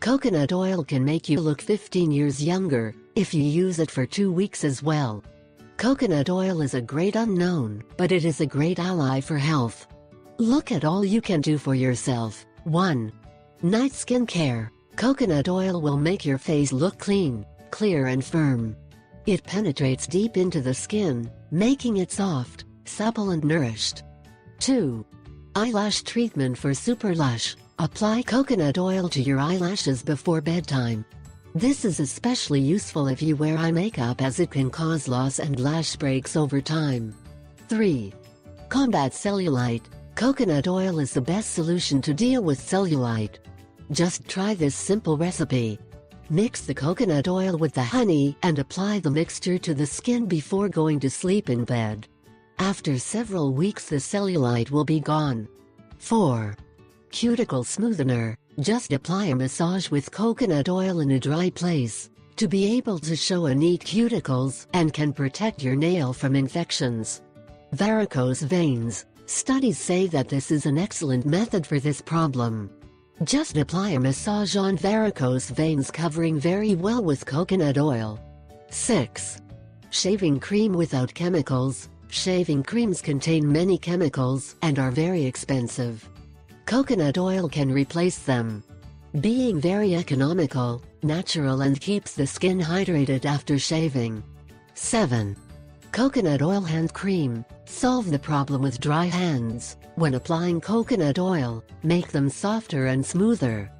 Coconut oil can make you look 15 years younger, if you use it for 2 weeks as well. Coconut oil is a great unknown, but it is a great ally for health. Look at all you can do for yourself. 1. Night skin care. Coconut oil will make your face look clean, clear and firm. It penetrates deep into the skin, making it soft, supple and nourished. 2. Eyelash treatment for super lush. Apply coconut oil to your eyelashes before bedtime. This is especially useful if you wear eye makeup, as it can cause loss and lash breaks over time. 3. Combat cellulite. Coconut oil is the best solution to deal with cellulite. Just try this simple recipe. Mix the coconut oil with the honey and apply the mixture to the skin before going to sleep in bed. After several weeks the cellulite will be gone. 4. Cuticle smoother. Just apply a massage with coconut oil in a dry place, to be able to show a neat cuticles and can protect your nail from infections. Varicose veins. Studies say that this is an excellent method for this problem. Just apply a massage on varicose veins, covering very well with coconut oil. 6. Shaving cream without chemicals. Shaving creams contain many chemicals and are very expensive. Coconut oil can replace them, being very economical, natural and keeps the skin hydrated after shaving. 7. Coconut oil hand cream. Solve the problem with dry hands. When applying coconut oil, make them softer and smoother.